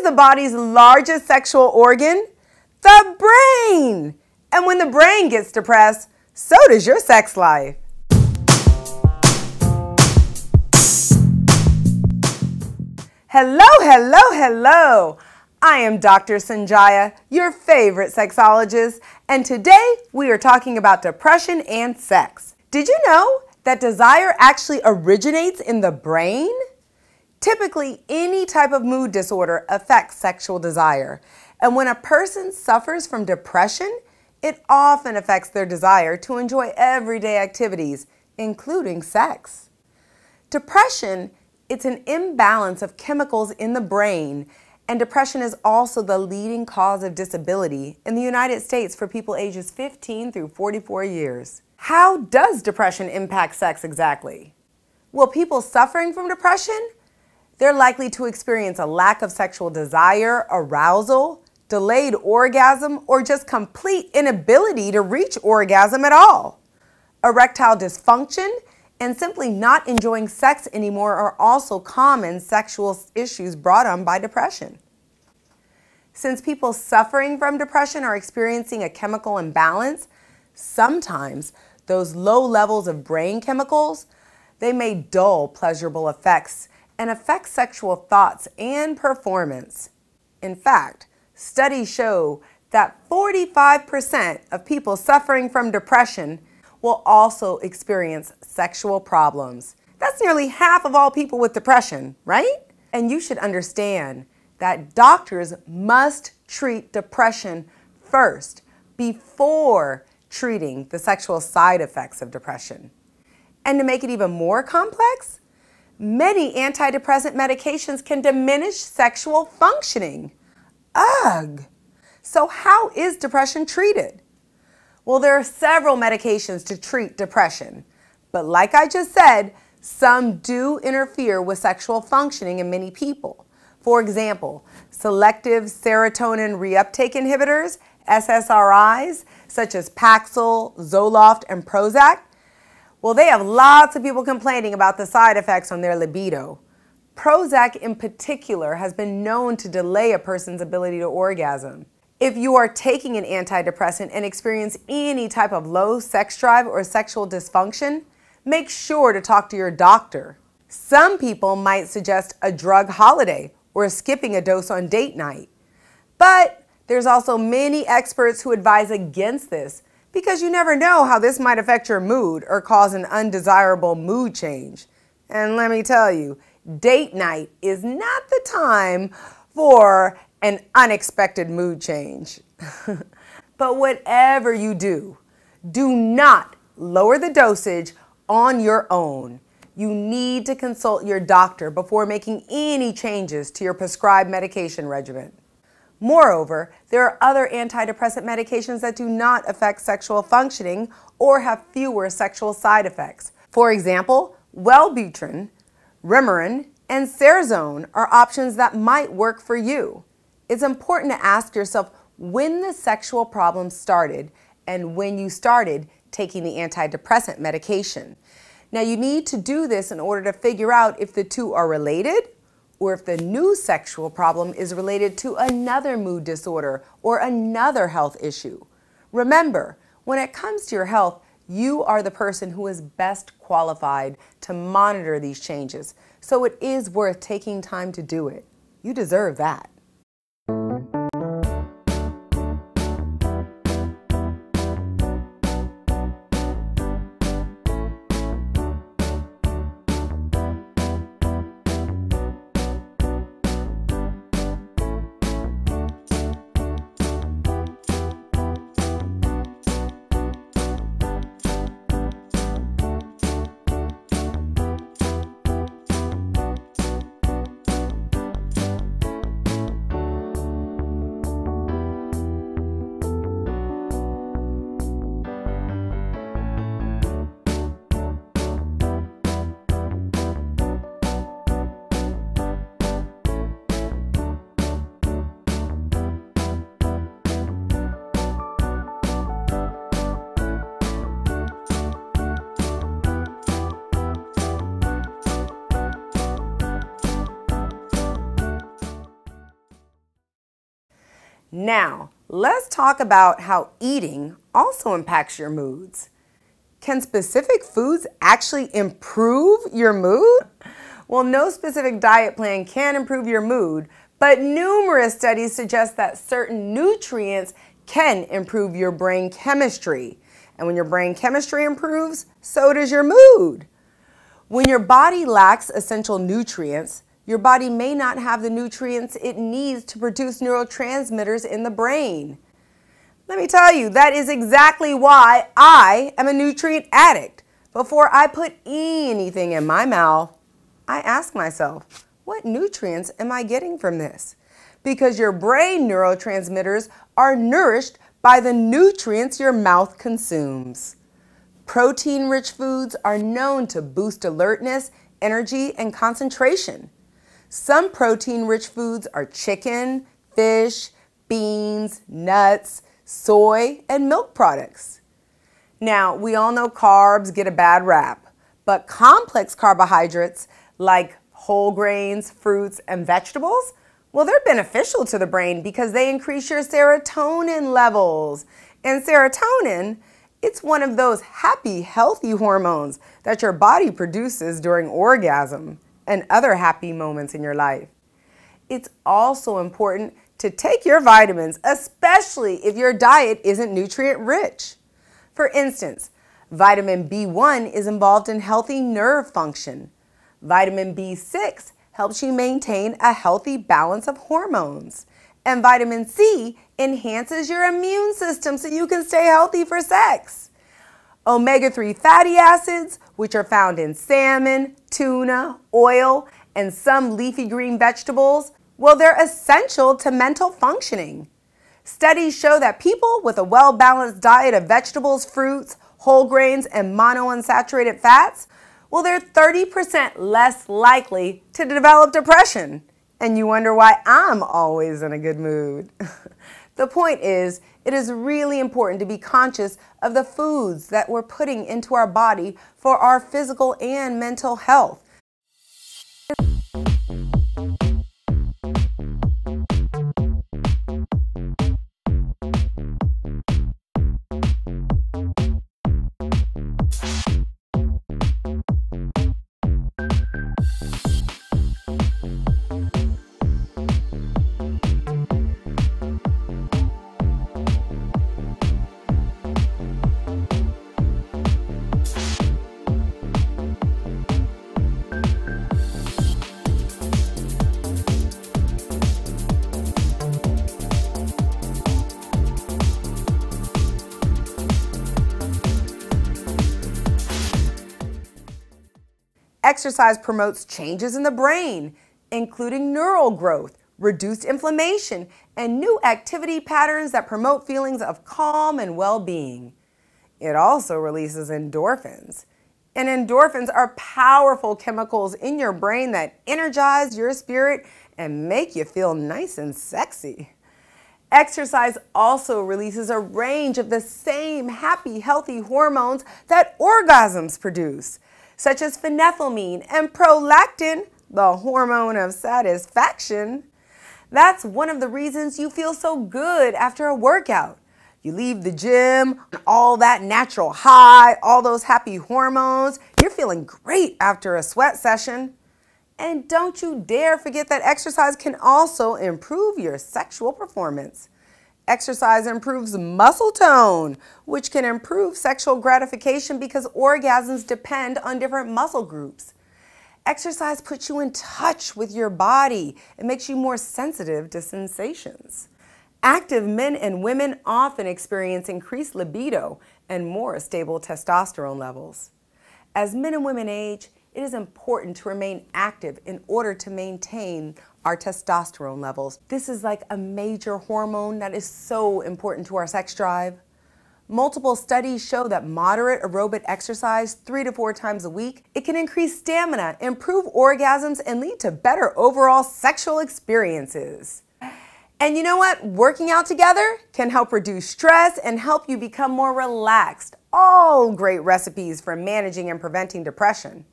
is the body's largest sexual organ? The brain! And when the brain gets depressed, so does your sex life. Hello, hello, hello! I am Dr. Sonjia, your favorite sexologist, and today we are talking about depression and sex. Did you know that desire actually originates in the brain? Typically, any type of mood disorder affects sexual desire, and when a person suffers from depression, it often affects their desire to enjoy everyday activities, including sex. Depression, it's an imbalance of chemicals in the brain, and depression is also the leading cause of disability in the United States for people ages 15 through 44 years. How does depression impact sex exactly? Well, people suffering from depression, they're likely to experience a lack of sexual desire, arousal, delayed orgasm, or just complete inability to reach orgasm at all. Erectile dysfunction and simply not enjoying sex anymore are also common sexual issues brought on by depression. Since people suffering from depression are experiencing a chemical imbalance, sometimes those low levels of brain chemicals, they may dull pleasurable effects and affect sexual thoughts and performance. In fact, studies show that 45% of people suffering from depression will also experience sexual problems. That's nearly half of all people with depression, right? And you should understand that doctors must treat depression first before treating the sexual side effects of depression. And to make it even more complex, many antidepressant medications can diminish sexual functioning. Ugh! So how is depression treated? Well, there are several medications to treat depression, but like I just said, some do interfere with sexual functioning in many people. For example, selective serotonin reuptake inhibitors, SSRIs, such as Paxil, Zoloft, and Prozac, well, they have lots of people complaining about the side effects on their libido. Prozac in particular has been known to delay a person's ability to orgasm. If you are taking an antidepressant and experience any type of low sex drive or sexual dysfunction, make sure to talk to your doctor. Some people might suggest a drug holiday or skipping a dose on date night. But there's also many experts who advise against this because you never know how this might affect your mood or cause an undesirable mood change. And let me tell you, date night is not the time for an unexpected mood change. But whatever you do, do not lower the dosage on your own. You need to consult your doctor before making any changes to your prescribed medication regimen. Moreover, there are other antidepressant medications that do not affect sexual functioning or have fewer sexual side effects. For example, Wellbutrin, Remeron, and Seroquel are options that might work for you. It's important to ask yourself when the sexual problem started and when you started taking the antidepressant medication. Now, you need to do this in order to figure out if the two are related or if the new sexual problem is related to another mood disorder or another health issue. Remember, when it comes to your health, you are the person who is best qualified to monitor these changes. So it is worth taking time to do it. You deserve that. Now, let's talk about how eating also impacts your moods. Can specific foods actually improve your mood? Well, no specific diet plan can improve your mood, but numerous studies suggest that certain nutrients can improve your brain chemistry. And when your brain chemistry improves, so does your mood. When your body lacks essential nutrients, your body may not have the nutrients it needs to produce neurotransmitters in the brain. Let me tell you, that is exactly why I am a nutrient addict. Before I put anything in my mouth, I ask myself, what nutrients am I getting from this? Because your brain neurotransmitters are nourished by the nutrients your mouth consumes. Protein-rich foods are known to boost alertness, energy, and concentration. Some protein-rich foods are chicken, fish, beans, nuts, soy, and milk products. Now, we all know carbs get a bad rap, but complex carbohydrates like whole grains, fruits, and vegetables, well, they're beneficial to the brain because they increase your serotonin levels. And serotonin, it's one of those happy, healthy hormones that your body produces during orgasm and other happy moments in your life. It's also important to take your vitamins, especially if your diet isn't nutrient rich. For instance, vitamin B1 is involved in healthy nerve function. Vitamin B6 helps you maintain a healthy balance of hormones. And vitamin C enhances your immune system so you can stay healthy for sex. Omega-3 fatty acids, which are found in salmon, tuna, oil, and some leafy green vegetables, well, they're essential to mental functioning. Studies show that people with a well-balanced diet of vegetables, fruits, whole grains, and monounsaturated fats, well, they're 30% less likely to develop depression. And you wonder why I'm always in a good mood. The point is, it is really important to be conscious of the foods that we're putting into our body for our physical and mental health. Exercise promotes changes in the brain, including neural growth, reduced inflammation, and new activity patterns that promote feelings of calm and well-being. It also releases endorphins. And endorphins are powerful chemicals in your brain that energize your spirit and make you feel nice and sexy. Exercise also releases a range of the same happy, healthy hormones that orgasms produce, such as phenethylamine and prolactin, the hormone of satisfaction. That's one of the reasons you feel so good after a workout. You leave the gym, all that natural high, all those happy hormones. You're feeling great after a sweat session. And don't you dare forget that exercise can also improve your sexual performance. Exercise improves muscle tone, which can improve sexual gratification because orgasms depend on different muscle groups. Exercise puts you in touch with your body. It makes you more sensitive to sensations. Active men and women often experience increased libido and more stable testosterone levels. As men and women age, it is important to remain active in order to maintain our testosterone levels. This is like a major hormone that is so important to our sex drive. Multiple studies show that moderate aerobic exercise 3 to 4 times a week, it can increase stamina, improve orgasms, and lead to better overall sexual experiences. And you know what? Working out together can help reduce stress and help you become more relaxed. All great recipes for managing and preventing depression.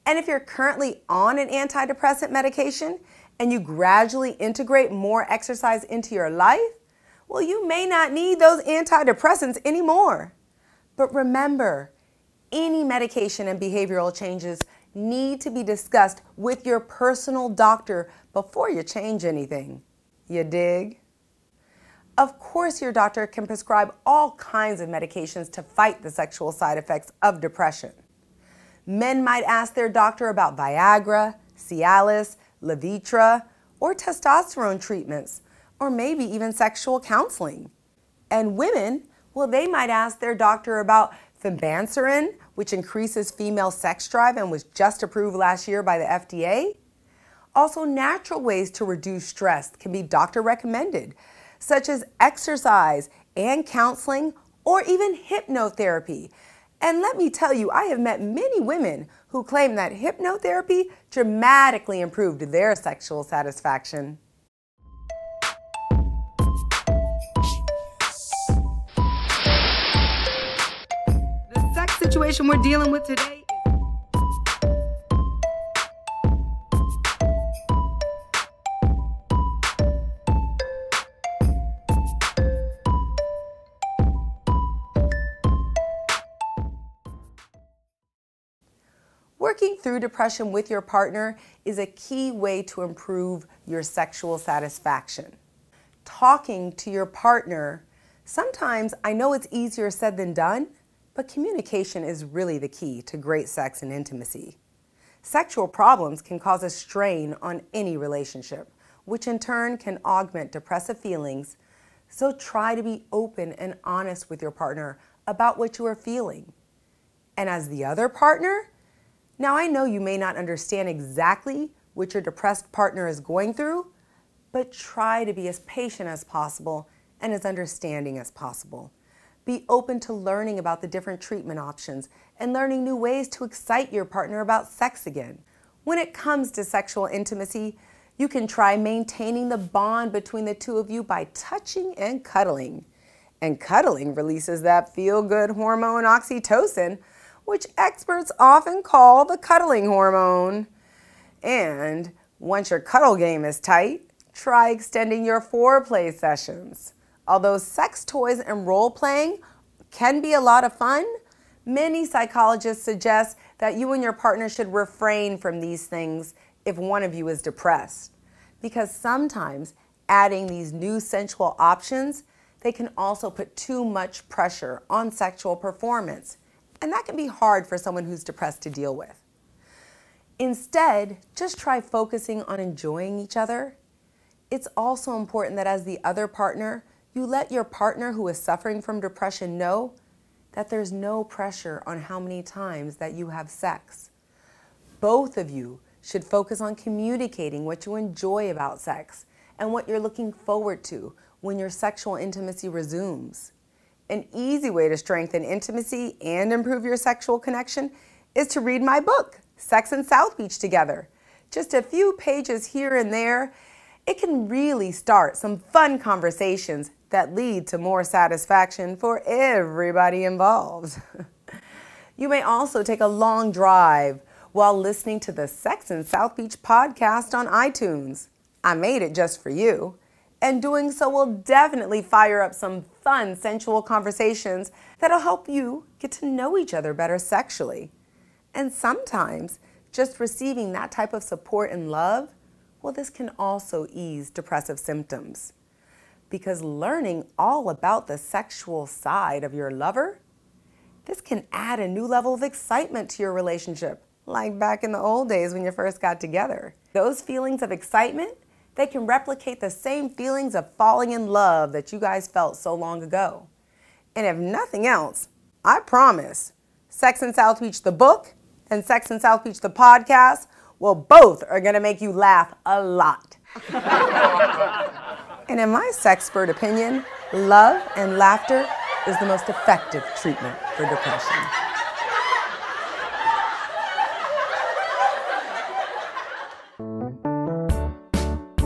And if you're currently on an antidepressant medication and you gradually integrate more exercise into your life, well, you may not need those antidepressants anymore. But remember, any medication and behavioral changes need to be discussed with your personal doctor before you change anything. You dig? Of course, your doctor can prescribe all kinds of medications to fight the sexual side effects of depression. Men might ask their doctor about Viagra, Cialis, Levitra, or testosterone treatments, or maybe even sexual counseling. And women, well, they might ask their doctor about fimbanserin, which increases female sex drive and was just approved last year by the FDA. Also, natural ways to reduce stress can be doctor recommended, such as exercise and counseling, or even hypnotherapy. And let me tell you, I have met many women who claim that hypnotherapy dramatically improved their sexual satisfaction. The sex situation we're dealing with today Working through depression with your partner is a key way to improve your sexual satisfaction. Talking to your partner, sometimes I know it's easier said than done, but communication is really the key to great sex and intimacy. Sexual problems can cause a strain on any relationship, which in turn can augment depressive feelings. So try to be open and honest with your partner about what you are feeling. And as the other partner, now, I know you may not understand exactly what your depressed partner is going through, but try to be as patient as possible and as understanding as possible. Be open to learning about the different treatment options and learning new ways to excite your partner about sex again. When it comes to sexual intimacy, you can try maintaining the bond between the two of you by touching and cuddling. And cuddling releases that feel-good hormone oxytocin, which experts often call the cuddling hormone. And once your cuddle game is tight, try extending your foreplay sessions. Although sex toys and role-playing can be a lot of fun, many psychologists suggest that you and your partner should refrain from these things if one of you is depressed. Because sometimes adding these new sensual options, they can also put too much pressure on sexual performance. And that can be hard for someone who's depressed to deal with. Instead, just try focusing on enjoying each other. It's also important that as the other partner, you let your partner who is suffering from depression know that there's no pressure on how many times that you have sex. Both of you should focus on communicating what you enjoy about sex and what you're looking forward to when your sexual intimacy resumes. An easy way to strengthen intimacy and improve your sexual connection is to read my book, Sex in South Beach, together. Just a few pages here and there, it can really start some fun conversations that lead to more satisfaction for everybody involved. You may also take a long drive while listening to the Sex in South Beach podcast on iTunes. I made it just for you. And doing so will definitely fire up some fun, sensual conversations that'll help you get to know each other better sexually. And sometimes just receiving that type of support and love, well, this can also ease depressive symptoms. Because learning all about the sexual side of your lover, this can add a new level of excitement to your relationship, like back in the old days when you first got together. Those feelings of excitement, they can replicate the same feelings of falling in love that you guys felt so long ago. And if nothing else, I promise, Sex in South Beach the book and Sex in South Beach the podcast, well, both are gonna make you laugh a lot. And in my sexpert opinion, love and laughter is the most effective treatment for depression.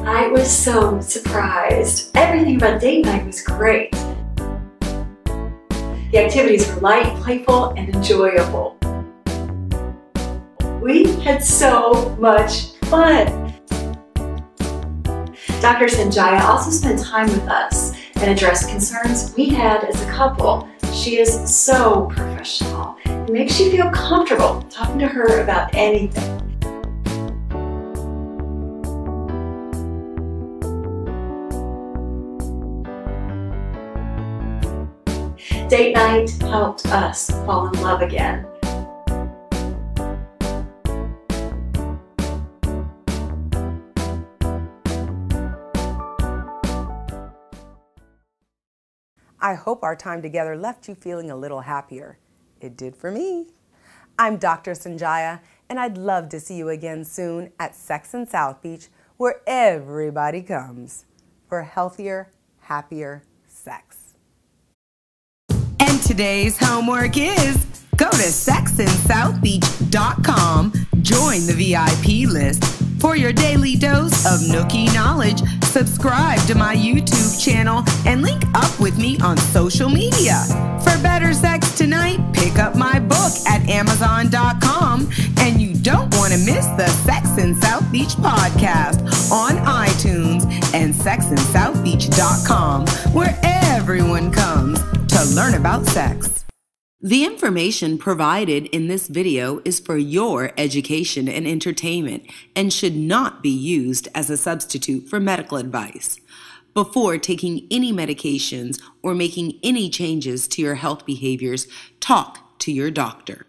I was so surprised. Everything about date night was great. The activities were light, playful, and enjoyable. We had so much fun. Dr. Sonjia also spent time with us and address concerns we had as a couple. She is so professional. It makes you feel comfortable talking to her about anything. Date night helped us fall in love again. I hope our time together left you feeling a little happier. It did for me. I'm Dr. Sonjia, and I'd love to see you again soon at Sex in South Beach, where everybody comes for healthier, happier sex. And today's homework is go to sexinsouthbeach.com, join the VIP list for your daily dose of nooky knowledge. Subscribe to my YouTube channel and link up with me on social media. For better sex tonight, pick up my book at Amazon.com, and you don't want to miss the Sex in South Beach podcast on iTunes and sexinsouthbeach.com, where everyone comes to learn about sex. The information provided in this video is for your education and entertainment and should not be used as a substitute for medical advice. Before taking any medications or making any changes to your health behaviors, talk to your doctor.